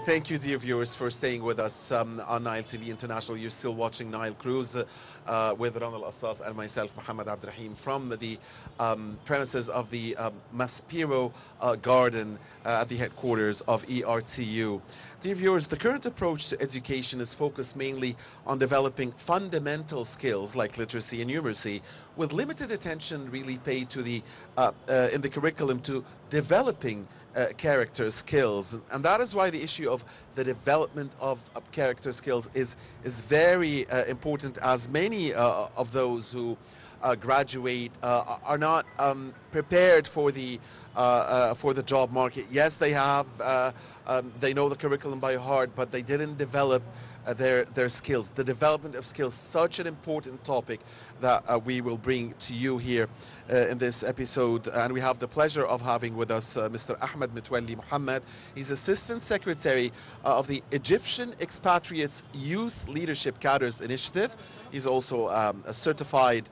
Thank you, dear viewers, for staying with us on Nile TV International. You're still watching Nile Cruise with Assis and myself, Mohammed Abdurrahim, from the premises of the Maspero Garden at the headquarters of ERTU. Dear viewers, the current approach to education is focused mainly on developing fundamental skills like literacy and numeracy, with limited attention really paid to the in the curriculum to developing character skills. And that is why the issue of the development of character skills is very important, as many of those who graduate are not prepared for the job market. Yes, they have they know the curriculum by heart, but they didn't develop their skills. The development of skills, such an important topic that we will bring to you here in this episode. And we have the pleasure of having with us Mr. Ahmed Metwaly Muhammad. He's Assistant Secretary of the Egyptian Expatriates Youth Leadership Cadres Initiative. He's also a certified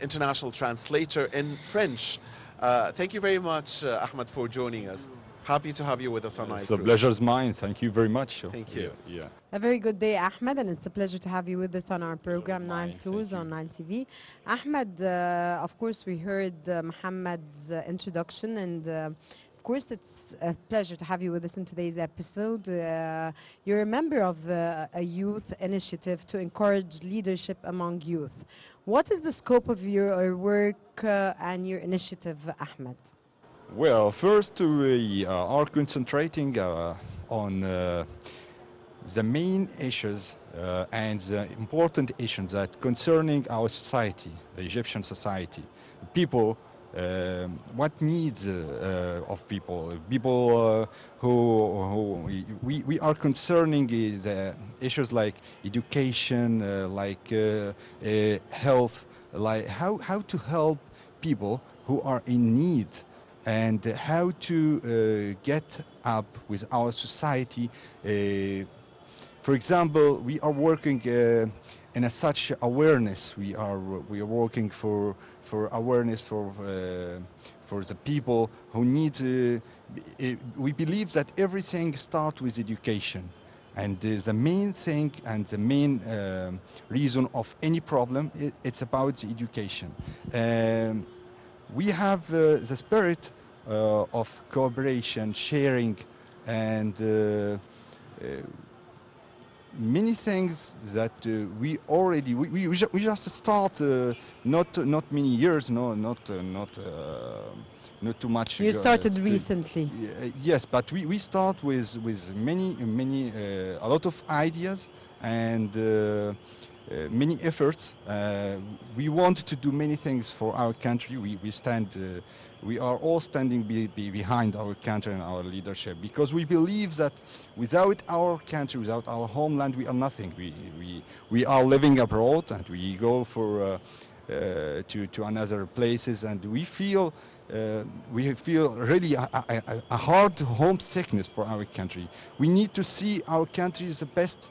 international translator in French. Thank you very much, Ahmed, for joining us. Happy to have you with us on Nile Cruise. It's a pleasure's mine. Thank you very much. Thank you. Yeah. A very good day, Ahmed, and it's a pleasure to have you with us on our program, Nile Thank Cruise you. on Nile TV. Ahmed, of course, we heard Mohammed's introduction, and of course, it's a pleasure to have you with us in today's episode. You're a member of a youth initiative to encourage leadership among youth. What is the scope of your work and your initiative, Ahmed? Well, first we are concentrating on the main issues and the important issues that concerning our society, the Egyptian society. People, what needs of people who we are concerning is issues like education, like health, like how to help people who are in need, and how to get up with our society. For example, we are working in a such awareness. We are working for awareness for the people who need. We believe that everything starts with education, and the main thing and the main reason of any problem, it's about the education. We have the spirit of cooperation, sharing, and many things that we already we just start not many years, not too much. You started recently. Yes, but we start with many a lot of ideas and many efforts. We want to do many things for our country. We are all standing behind our country and our leadership, because we believe that without our country, without our homeland, we are nothing. We are living abroad, and we go for to another places, and we feel really a hard homesickness for our country. We need to see our country as the best,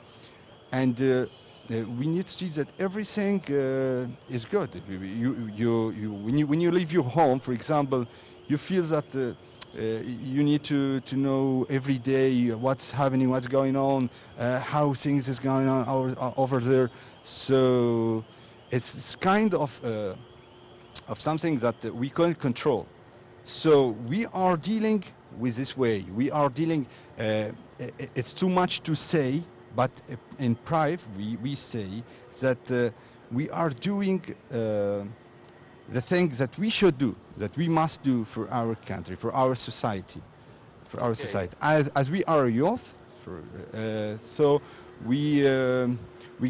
and we need to see that everything is good. When you leave your home, for example, you feel that you need to know every day what's happening, what's going on, how things is going on over there. So it's kind of something that we can't control. So we are dealing with this way. We are dealing. It's too much to say. But in private, we say that we are doing the things that we should do, that we must do for our country, for our society, As we are youth, so we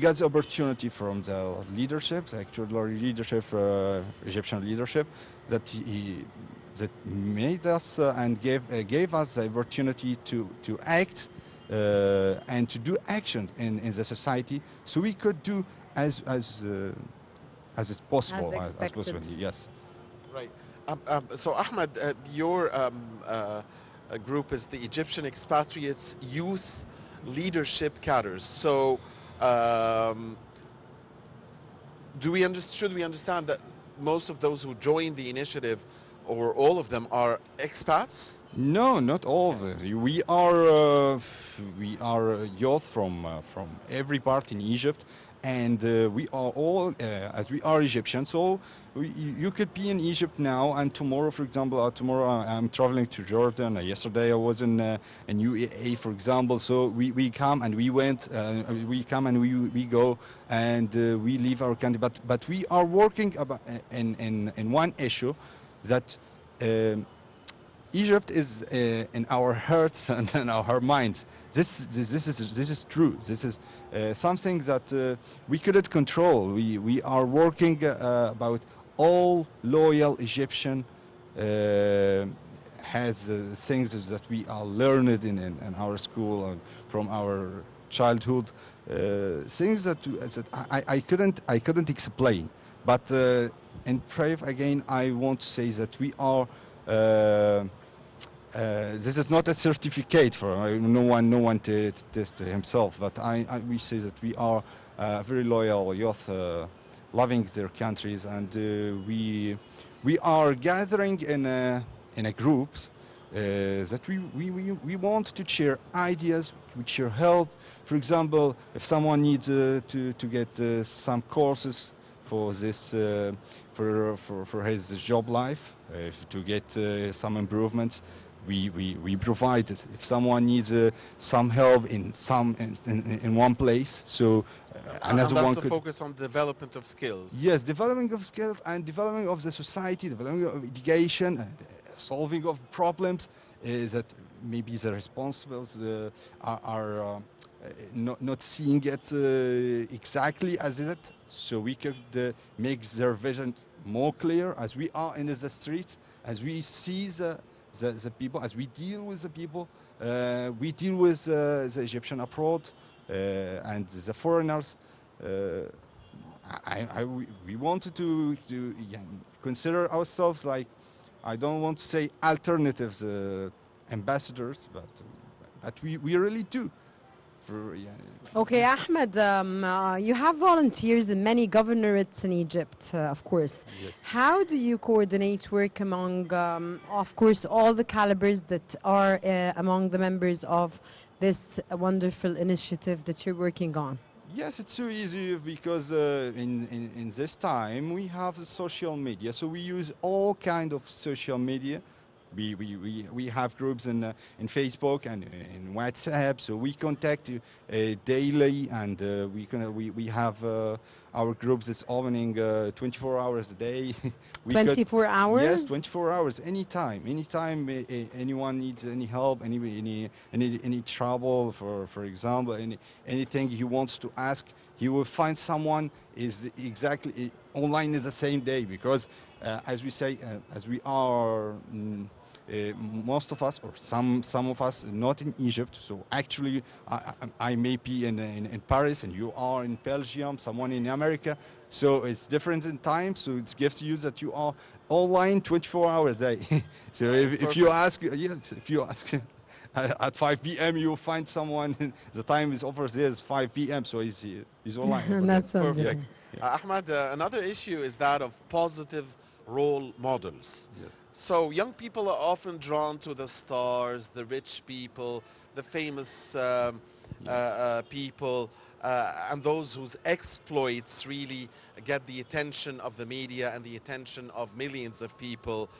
got the opportunity from the leadership, the actual leadership, Egyptian leadership, that made us and gave us the opportunity to act. And to do action in the society, so we could do as it's possible, as possible. Yes. Right. So Ahmed, your group is the Egyptian Expatriates Youth Leadership Cadres. So should we understand that most of those who join the initiative or all of them are expats? No, not all of it. We are youth from every part in Egypt, and we are all as we are Egyptian. So you could be in Egypt now, and tomorrow, for example, tomorrow I'm traveling to Jordan. Yesterday I was in UAE, for example. So we come and we went, we come and we go, and we leave our country. But we are working about in one issue that. Egypt is in our hearts and in our minds. This is true. This is something that we couldn't control. We are working about all loyal Egyptian has things that we are learned in our school and from our childhood. Things that I couldn't explain. But in Brave again, I want to say that we are. This is not a certificate for no one to test himself, but we say that we are very loyal youth, loving their countries, and we are gathering in a groups that we want to share ideas, we share help. For example, if someone needs to get some courses for this for his job life, to get some improvements. We provide it. If someone needs some help in one place, so and another one that's the could focus on development of skills. yes, developing of skills and developing of the society, developing of education, and solving of problems. Is that maybe the responsibles are not seeing it exactly as it, so we could make their vision more clear as we are in the streets, as we see the people, as we deal with the people, we deal with the Egyptian abroad and the foreigners. We wanted to yeah, consider ourselves like, I don't want to say alternatives ambassadors, but we really do. Yeah. Okay, Ahmed, you have volunteers in many governorates in Egypt, of course. Yes. How do you coordinate work among, of course, all the calibers that are among the members of this wonderful initiative that you're working on? Yes, it's so easy because in this time we have social media, so we use all kind of social media. We have groups in Facebook and in WhatsApp, so we contact daily, and we have our groups is opening 24 hours a day. 24 hours? Yes, 24 hours, anytime. Anyone needs any help, any trouble, for example, anything he wants to ask, he will find someone is exactly online is the same day, because as we say, as we are. Most of us, or some of us, not in Egypt. So actually, I may be in Paris, and you are in Belgium, someone in America. So it's different in time. So it gives you that you are online 24 hours a day. So if you ask, yes, if you ask. At 5 p.m. you'll find someone. The time is over there is 5 p.m. So he's online. That's Perfect. wonderful. Ahmed, another issue is that of positive role models. Yes. So young people are often drawn to the stars, the rich people, the famous people, and those whose exploits really get the attention of the media and the attention of millions of people.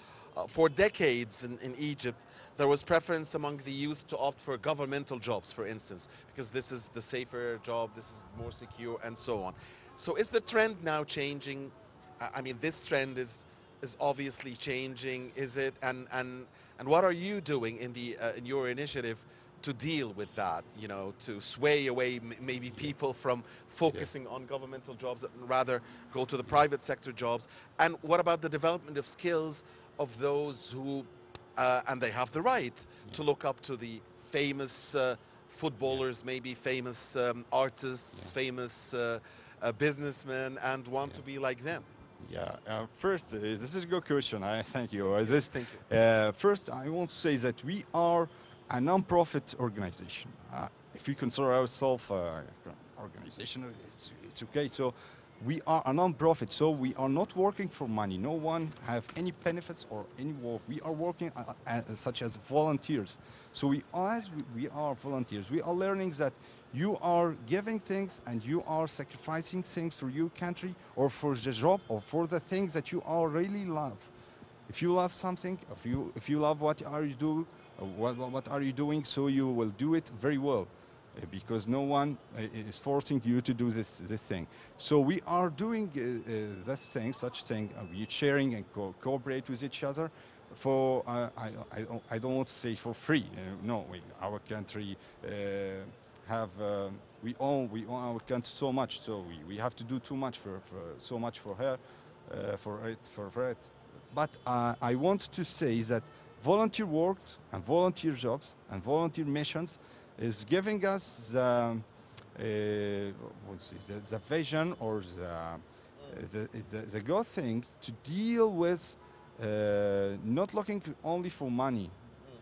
For decades in Egypt, there was preference among the youth to opt for governmental jobs, for instance, because this is the safer job, this is more secure, and so on. So is the trend now changing? I mean, this trend is obviously changing, is it? And what are you doing in your initiative to deal with that, you know, to sway away maybe people from focusing on governmental jobs and rather go to the private sector jobs? And what about the development of skills of those who, and they have the right to look up to the famous footballers, maybe famous artists, famous businessmen, and want to be like them? Yeah. First, this is a good question. I thank you. Thank you. First, I want to say that we are a non-profit organization. If we consider ourselves organization, it's okay. So we are a non-profit, so we are not working for money. No one have any benefits or any work. We are working such as volunteers. So as we are volunteers, we are learning that you are giving things and you are sacrificing things for your country or for the job or for the things that you are really love. If you love something, if you love what are you do, what are you doing, so you will do it very well, because no one is forcing you to do this thing. So we are doing this thing, such thing. We sharing and cooperate with each other. For I don't want to say for free. No, our country have we own our country so much, so we have to do too much for so much for her, for it. But I want to say that volunteer work and volunteer jobs and volunteer missions is giving us the vision or the good thing to deal with not looking only for money.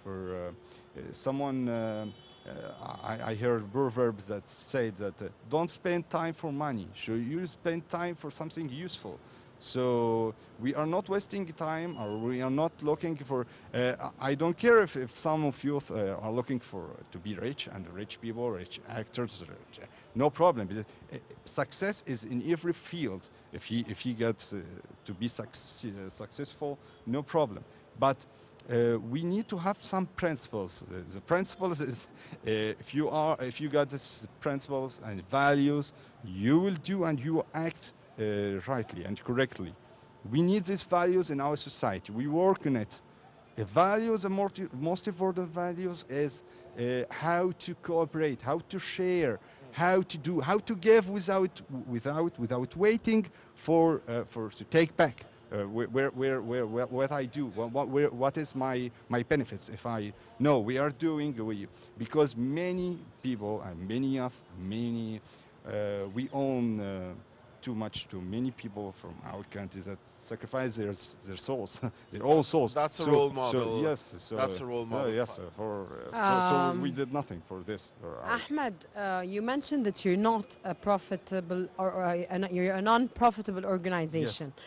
For someone, I heard proverbs that say that don't spend time for money. So you spend time for something useful. So we are not wasting time, or we are not looking for. I don't care if some of you are looking for to be rich and rich people, rich actors. No problem. Because, success is in every field. If he gets to be successful, no problem. But we need to have some principles. The principles is if you got these principles and values, you will do and you will act rightly and correctly. We need these values in our society. We work on it. The values, the most important values is how to cooperate, how to share, how to give without waiting for to take back. What I do, what is my benefits if I know we are doing because many people and many we own too much to many people from our countries that sacrifice their souls, their own souls. That's a role model. So yes, that's a role model. Yes, so we did nothing for this. Ahmed, you mentioned that you're not a profitable or you're a non-profitable organization. Yes.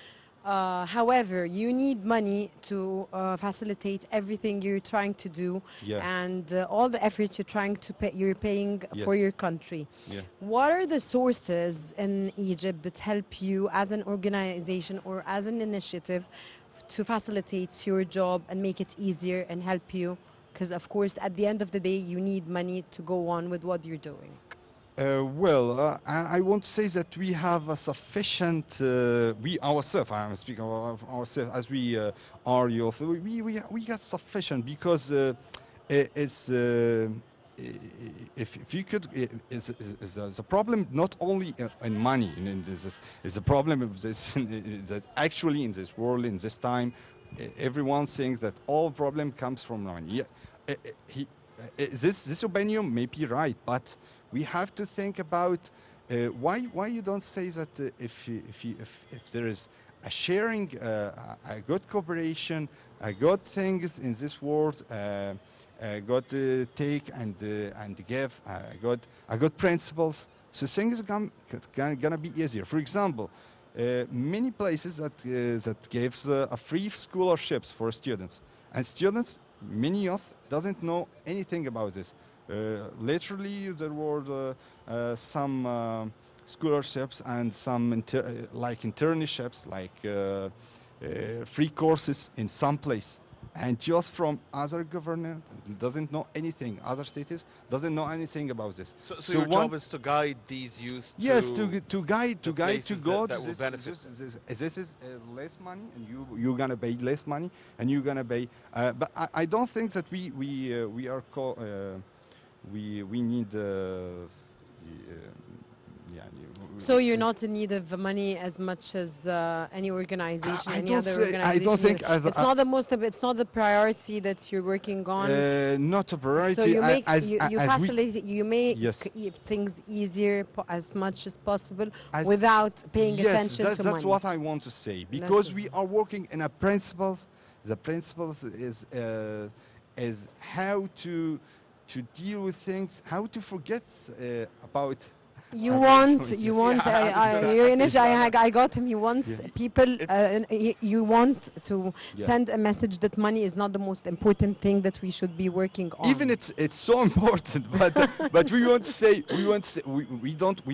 However, you need money to facilitate everything you're trying to do, and all the efforts you're paying for your country. Yeah. What are the sources in Egypt that help you as an organization or as an initiative to facilitate your job and make it easier and help you? Because of course, at the end of the day, you need money to go on with what you're doing. I want to say that we have a sufficient, we ourselves, I am speaking of ourselves, as we are youth, we got sufficient because it's, if you could, is a problem not only in money, is a problem of this, that actually in this world, in this time, everyone thinks that all problem comes from money. This opinion may be right, but we have to think about why you don't say that if there is a sharing, a good cooperation, a good things in this world, a good take and give, a good principles, so things gonna be easier. For example, many places that gives a free scholarships for students, and students, many of doesn't know anything about this. Literally, there were some scholarships and some like internships, like free courses in some place, and just from other government doesn't know anything. Other cities doesn't know anything about this. So your job is to guide these youth. Yes, to guide to go that to will benefit. This is less money, and you're gonna pay less money, and you're gonna pay. But I don't think that we need. So you're not in need of money as much as any organization, any other organization. I don't think it's not the most. It's not the priority that you're working on. Not a priority. So you make you facilitate. You make Yes. things easier as much as possible without paying attention to money. That's what I want to say, because we are working in a principles. The principles is how to deal with things, how to forget about You I've want, heard so, you yes. want, Yeah, I understood. your initial, I got him. He wants Yeah. people, It's you want to Yeah. send a message that money is not the most important thing that we should be working on. Even it's so important, but we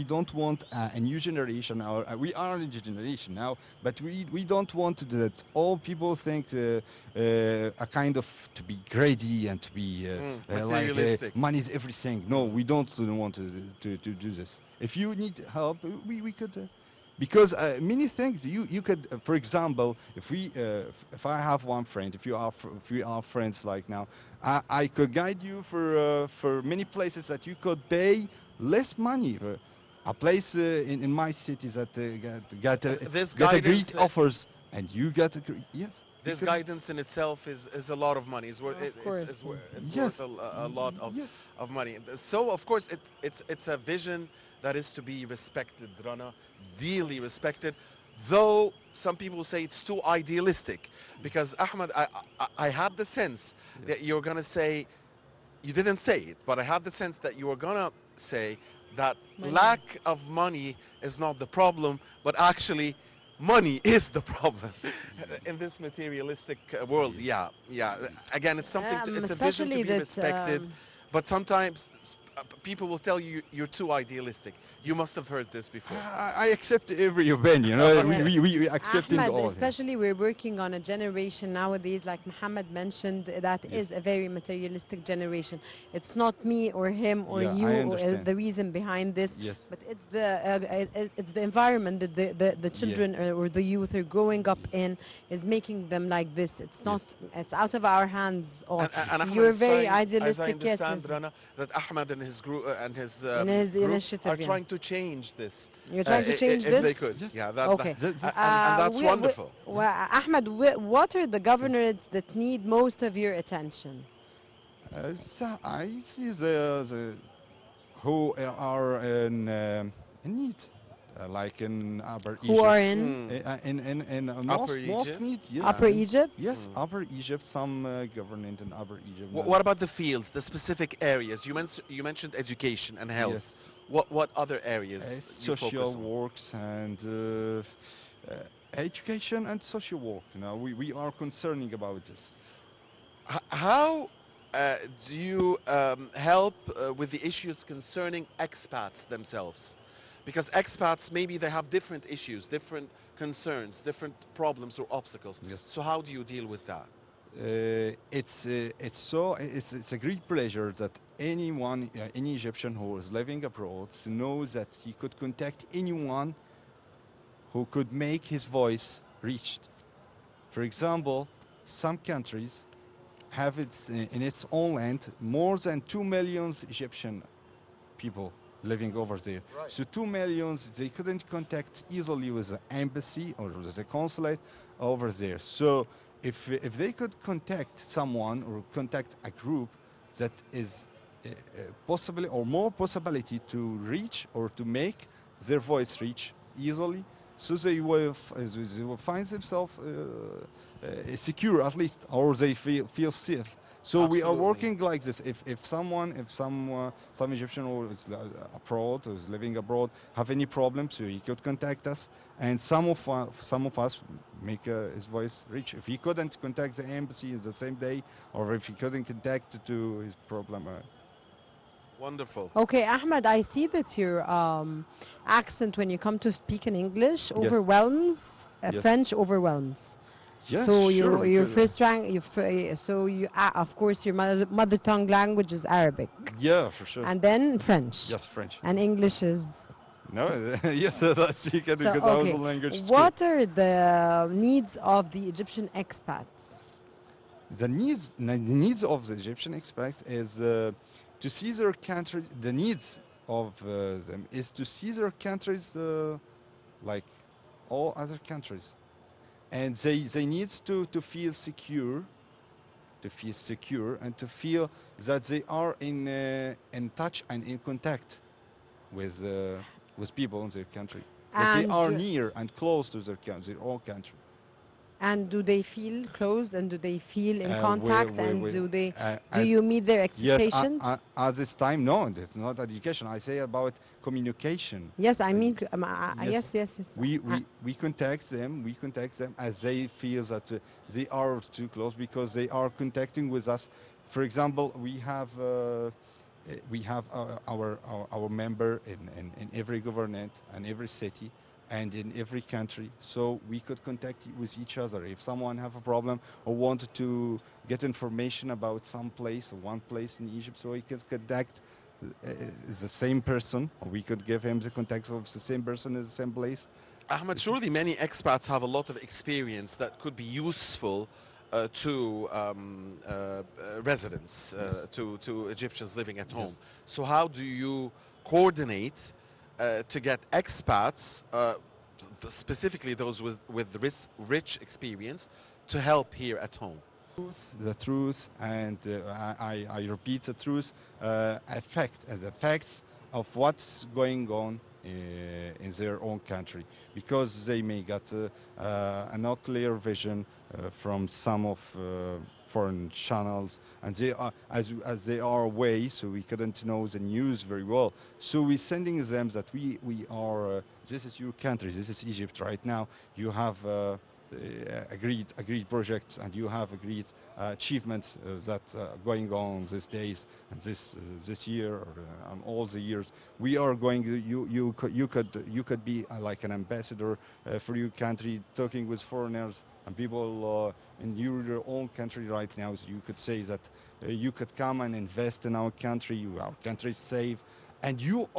don't want a new generation, or we are a new generation now, but we don't want that all people think a kind of to be greedy and to be materialistic. money is everything. No, we don't want to do this. If you need help, we could. Because many things you could, for example, if I have one friend, if we are friends like now, I could guide you for many places that you could pay less money. A place in my city that This get a great guidance, offers, and you get a great, yes. you this could- guidance in itself is a lot of money. It's worth, Of course. it's Yes. worth a lot of, Yes. of money. So of course it's a vision that is to be respected, Rana, dearly respected. Though some people say it's too idealistic, because Ahmed, I had the sense that you're gonna say, you didn't say it, but I had the sense that you were gonna say that Money. lack of money is not the problem, but actually money is the problem in this materialistic world. Yeah, yeah. Again, it's something. It's a vision to especially be that, respected, but sometimes people will tell you you're too idealistic. You must have heard this before. I accept every opinion. We accepting Ahmed, all. especially we're working on a generation nowadays, like Muhammad mentioned, that Yes. is a very materialistic generation. It's not me or him or Yeah, you I or, understand. the reason behind this, Yes. but it's the environment that the children or the youth are growing up in is making them like this. It's not. It's out of our hands. All And Ahmed you're is very saying, idealistic. as I understand, Yes, Rana, that Ahmed and his group and his, in his group initiative, are yeah. trying to change this. You're trying to change if this? they could. Yes. Yeah, that, Okay. and that's wonderful. Ahmed, what are the governorates that need most of your attention? So I see the who are in need, like in Upper Who Egypt. are in In Upper most Egypt? need, yes. Upper Egypt? Yes, Upper Egypt. Some government in Upper Egypt. What about the fields, the specific areas? You mentioned education and health. Yes. What other areas you Social focus on? works and education and social work. We are concerning about this. How do you help with the issues concerning expats themselves? Because expats, maybe they have different issues, different concerns, different problems or obstacles. Yes. So how do you deal with that? It's a great pleasure that anyone, any Egyptian who is living abroad, knows that he could contact anyone who could make his voice reached. For example, some countries have in its own land more than 2 million Egyptian people living over there. Right. So 2 million, they couldn't contact easily with the embassy or with the consulate over there. So if they could contact someone or contact a group that is possibly or more possibility to reach or to make their voice reach easily, so they will find themselves secure at least, or they feel safe. So we are Absolutely. working like this. If some Egyptian who is abroad or is living abroad have any problems, so he could contact us, and some of us make his voice reach. If he couldn't contact the embassy the same day, or if he couldn't contact to his problem. Wonderful. Okay, Ahmed, I see that your accent when you come to speak in English overwhelms, Yes. French overwhelms. Yeah, So sure. your because, first rank, so you of course your mother tongue language is Arabic, yeah, for sure. and then French, Yes, French. and English is. No, yes, that's you can So, because I was okay, a language school. what are the needs of the Egyptian expats? The needs of the Egyptian expats is to see their country. The needs of them is to see their countries like all other countries, and they needs to feel secure, and to feel that they are in touch and in contact with people in their country. That they And are near and close to their own country. And do they feel close, and do they feel in Uh, contact, we- and we- do you meet their expectations? Yes, at this time, no, it's not education. I say about communication. Yes, I mean, Yes. yes. We contact them. We contact them as they feel that they are too close because they are contacting with us. For example, we have our member in every government and every city and in every country, so we could contact with each other if someone have a problem or wanted to get information about some place or one place in Egypt, so we could contact the same person, or we could give him the contact of the same person in the same place. Ahmed, surely many expats have a lot of experience that could be useful to residents, Yes. to Egyptians living at Yes. home. So how do you coordinate to get expats, specifically those with rich experience, to help here at home? The truth, and I repeat the truth, the facts of what's going on in their own country, because they may get a not clear vision from some of foreign channels, and they are as they are away, so we couldn't know the news very well. So we're sending them that we are this is your country, this is Egypt right now. You have agreed projects, and you have agreed achievements that going on these days and this year or all the years. We are going. You could be like an ambassador for your country, talking with foreigners and people in your own country right now. So you could say that you could come and invest in our country. Our country is safe. And you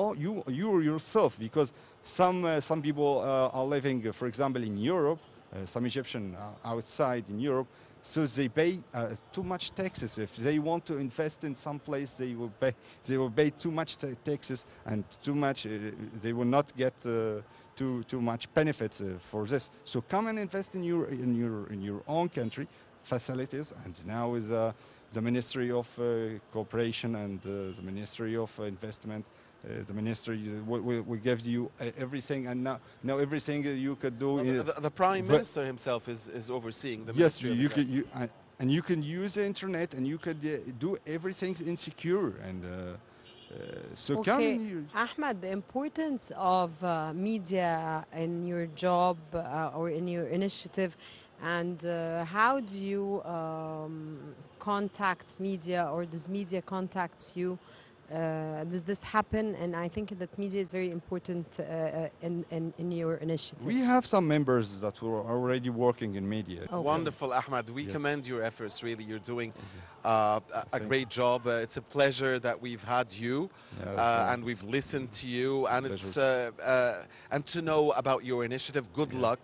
yourself, because some people are living, for example, in Europe. Some Egyptian outside in Europe, so they pay too much taxes. If they want to invest in some place, they will pay too much taxes, and too much. They will not get too much benefits for this. So come and invest in your own country facilities. And now with the Ministry of Cooperation and the Ministry of Investment. The ministry will give you everything, and now everything you could do. Well, the Prime Minister himself is overseeing the yes, Ministry of you can, Investment. and you can use the internet, and you could do everything insecure, and so come. Okay, Ahmed, the importance of media in your job or in your initiative, and how do you contact media, or does media contact you? Does this happen? And I think that media is very important in your initiative. We have some members that were already working in media. Okay. Wonderful, Ahmed. We Yes. commend your efforts. Really, you're doing a great job. It's a pleasure that we've had you, and we've listened to you, and it's and to know about your initiative. Good luck.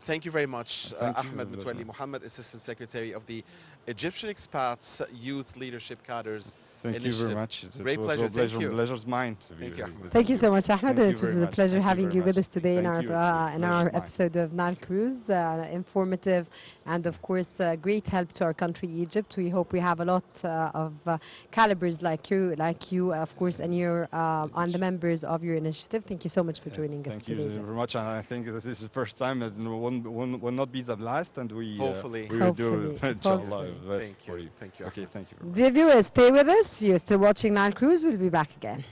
Thank you very much, Thank you Ahmed very Metwaly much. Mohammed, Assistant Secretary of the Egyptian Expats Youth Leadership Cadres. Thank you very much. Great pleasure. Thank you. Pleasure's mine. Thank you, Ahmed. Thank you so much, Ahmed. Thank you It was very a much. pleasure Thank you having very you with much. us today in Thank our you. in our Pleasure's mine. episode of Nile Cruise. Informative, and of course, great help to our country, Egypt. We hope we have a lot of calibers like you, of course, and and the members of your initiative. Thank you so much for joining us Thank today. you very much, and I think this is the first time that will not be the last, and we Hopefully. we will do Hopefully. inshallah Thank best you. for you. Thank you, Okay, Ahmed. thank you very much. Dear viewers, stay with us. You're still watching Nile Cruise. We'll be back again.